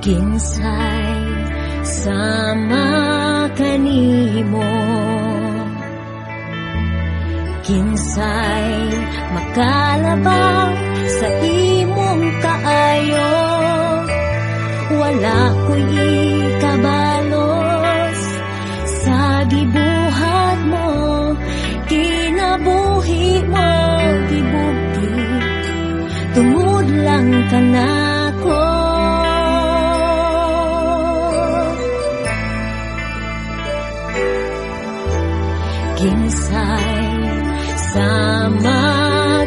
Kinsay sama kanimo, kinsay makalabaw sa imong kaayo. Wala ko'y ikabalos sa gibuhat mo, kinabuhi mo gibugti, tungod lang kanako. Kinsay sama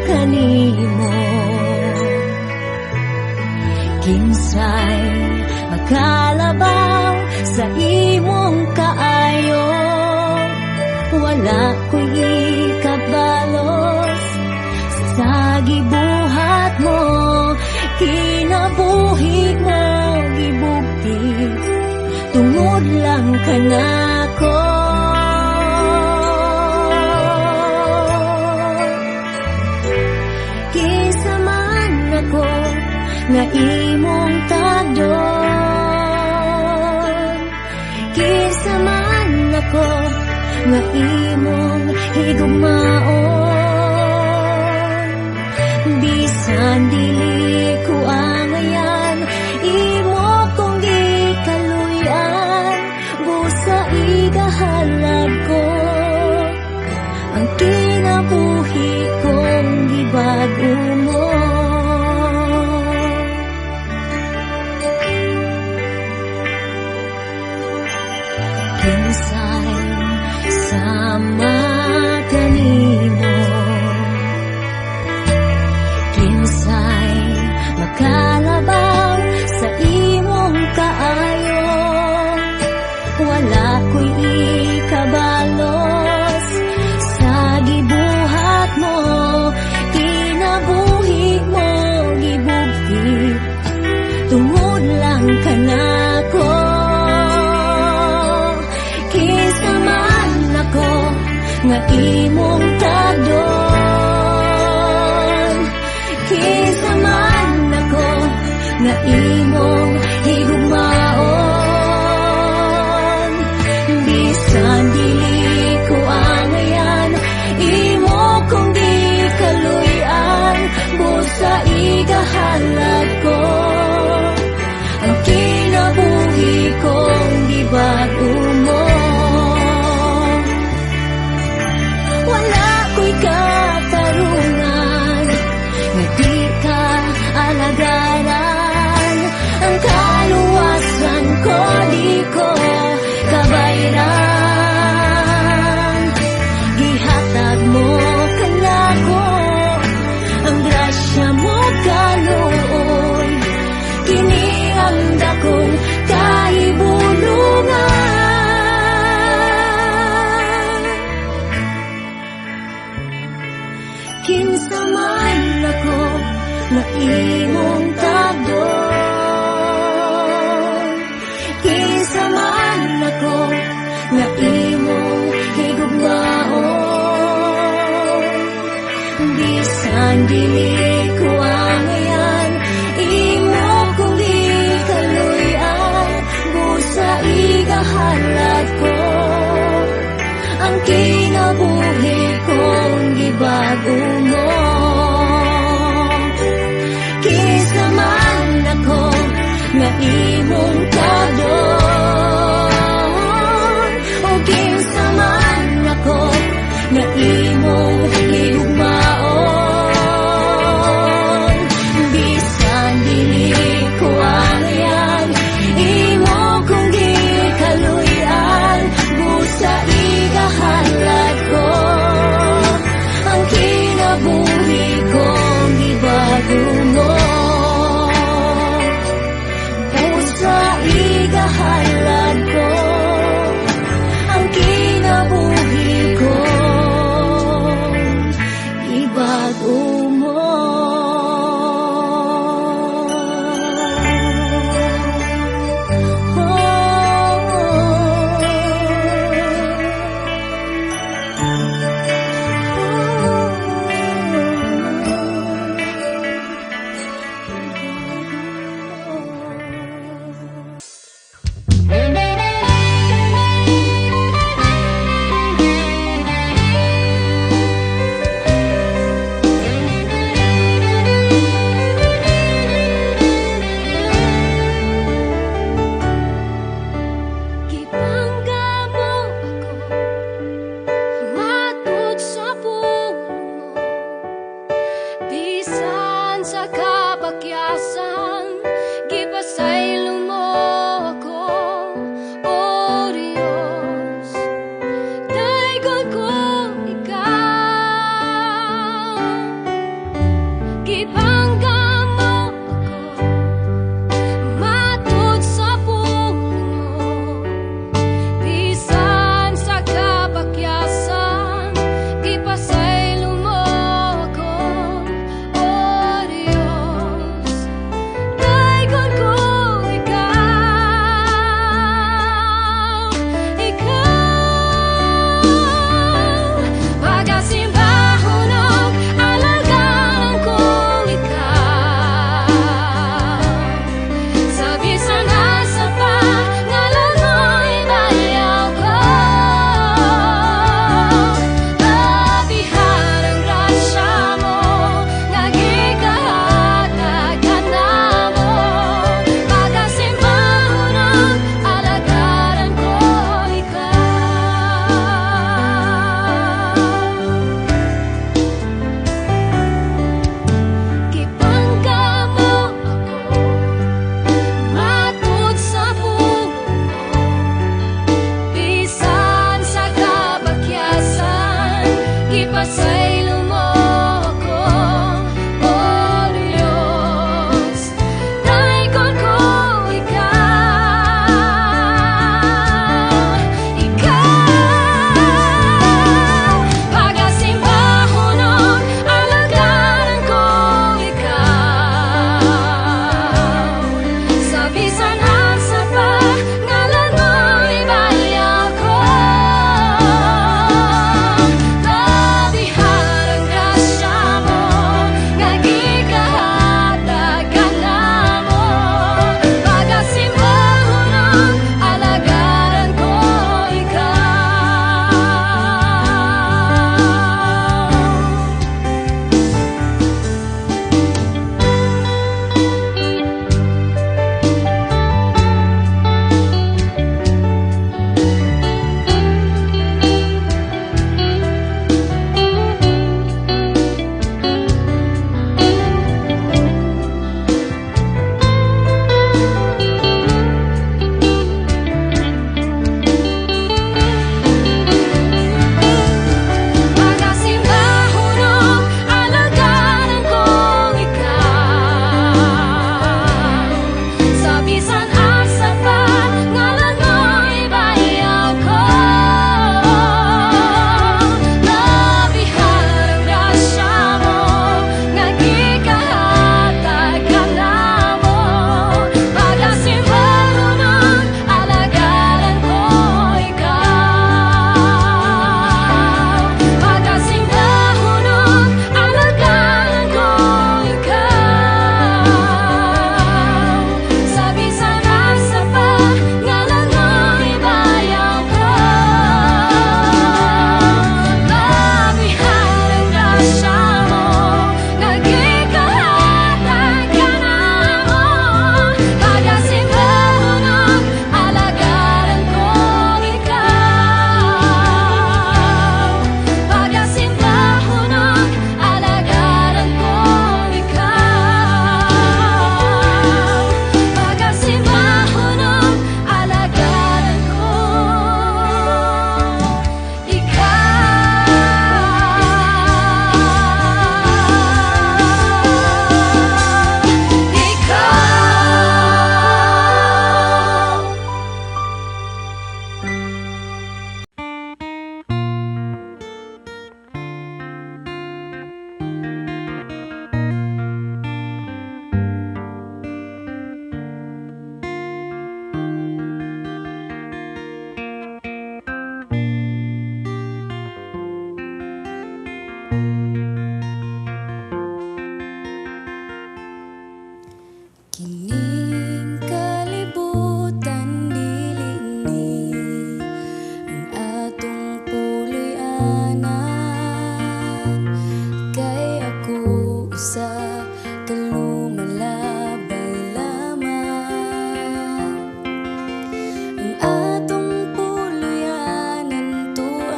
kanimo, kinsay makalabaw sa imong kaayo. Wala ko'y ikabalos sa gibuhat mo, kinabuhi mo gibugti, tungod lang kanako. Nga imong tagdon, kinsa man ako nga imong higugmaon. Bisan dili ko angayan, imo kong gikaluyan, busa igahalad ko ang kinabuhi kong gibago mo. Kinsay sama kanimo, kinsay makalabaw sa imong kaayo. Wala ko'y ikabalos sa gibuhat mo, kinabuhi mo gibugti, tungod lang kanako. Nga imong tagdon, kinsa man ako nga imong higugmaon. Bisan dili ko angayan, imo kong gikaluyan, busa igahalad ko ang kinabuhi kong gibago mo. Katarungan nga di ka alagaran, ang kaluwasan ko di ko kabayran. Gihatag mo kanako ang grasya mo kaluoy, kini ang dakong kahibulungan. Kinsa man ako nga imong tagdon, kinsa man ako nga imong higugmaon. Bisan dili ko angayan, imo kong gikaluyan, busa igahalad ko ang kinabuhi kong gibago mo. Kinsa man ako nga imong tagdon, o kinsa man ako nga imong higugmaon. Bisan dili ko angayan, imo kong gikaluyan, busa igahalad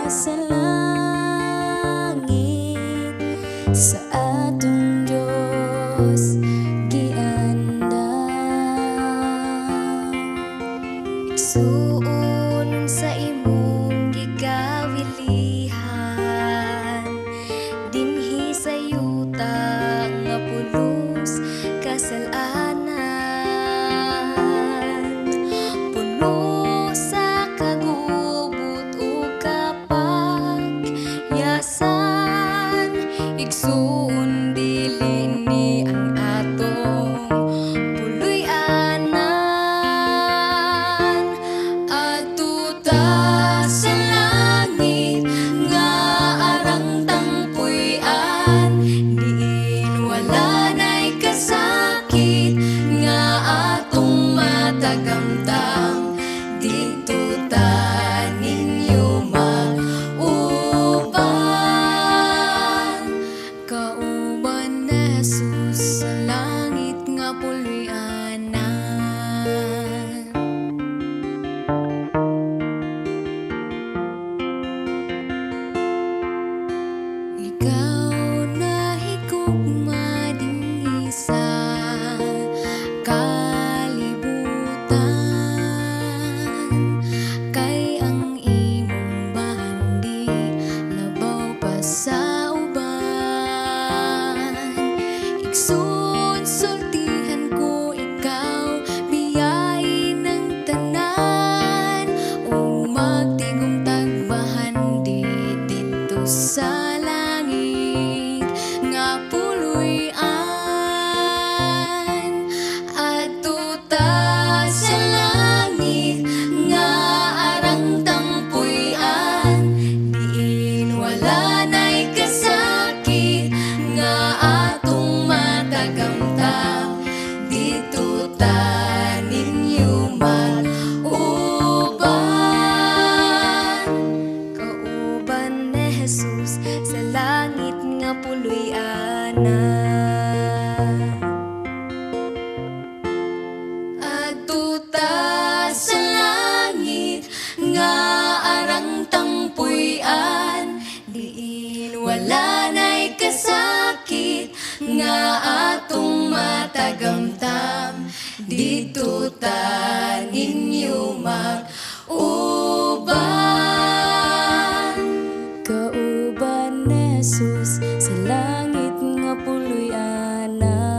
sa langit, sa atong Diyos giandam. Igsuon sa imong gigawilihan, dinhi sa yuta nga pulos kasalanan. Puno sa kagubot ug kapagyasan, igsuon dili ni ang atong puloy-anan. Adto ta sa langit nga arang tangpuy-an, diin wala nay kasakit nga atong matagamtam. Dito ta ninyo mag-uban, kauban na Jesus sa langit nga puloy-anan. Ikaw na higugma dinhi sa kalibutan, kay ang imong bahandi labaw pa sa uban. Igsoon sultihan ko ikaw, biyay ng tanan, o magtigom tagbahandi dito sa langit nga puloy-an. Adto ta sa langit nga arang tangpuy-an, diin wala nay kasakit nga atong matagamtam. Dito ta ninyo mag-uban, kauban ni Jesus sa langit nga puloy-anan. Adto ta sa langit nga arang tangpuy-an, diin wala nay kasakit nga atong matagamtam. Dito ta ninyo mag-uban, kauban ni Jesus sa langit nga puloy-anan.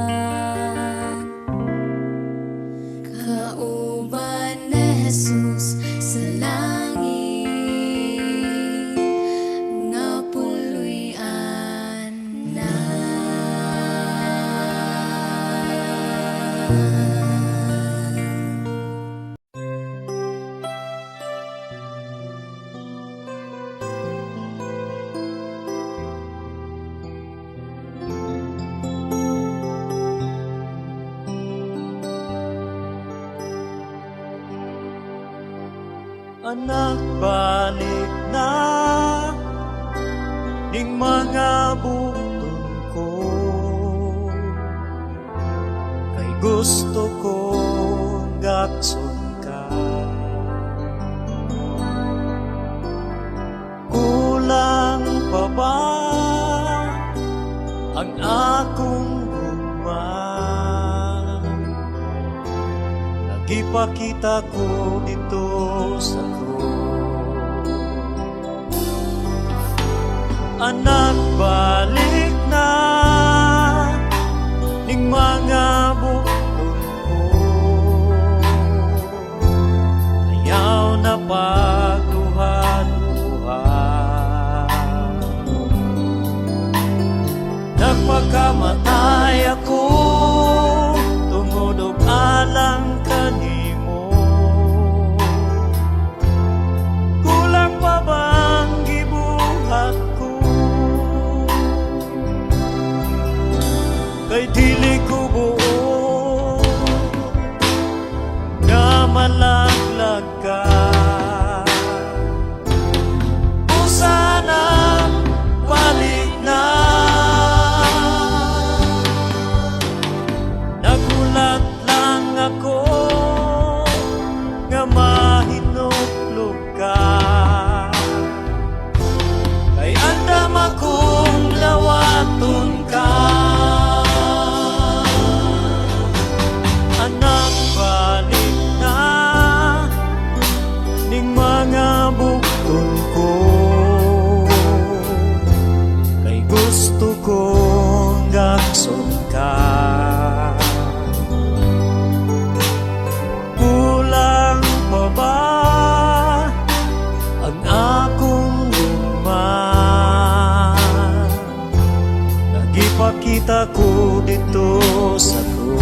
Kauban ni Jesus sa langit nga puloy-anan. Anak, balik na ning mga bukton ko, kay gusto ko gatson ka. Kulang pa ba ang akong gugma? Nagipakita ko dito sa krus. Anak, balik na ning mga bukton ko, ayaw na pagduha-duha. Nagpakamatay ako tungod og alang kanimo. Kulang pa bang gibuhat ko? Kay dili ko buo nga malaglag ka. O sana balik na. Nagulat lang ako nga mahinuklog ka. Kita ko dito sa krus.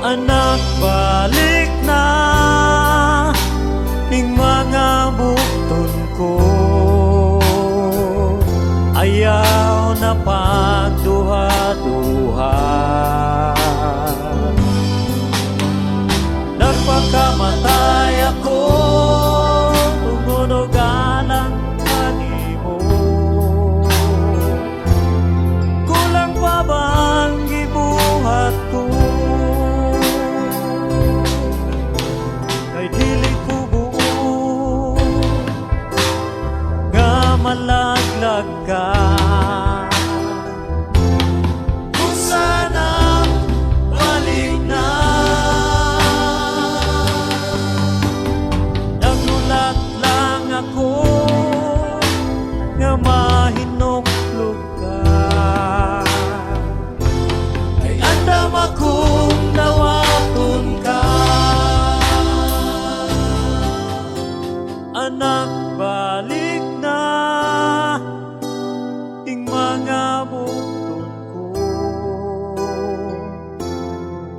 Anak, balik na ning mga bukton ko. Ayaw na pagduha-duha. Nagpakamatay ako tungod alang kanimo. Kulang pa bang gibuhat ko? Kay dili ko buo nga malaglag ka. Kung sana balik na. Nagulat lang ako nga mahinoklog ka. Ay andam akong nawaton ka. Anak, balik na ing mga bukton ko.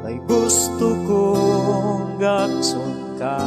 Ay gusto kong gagson ka.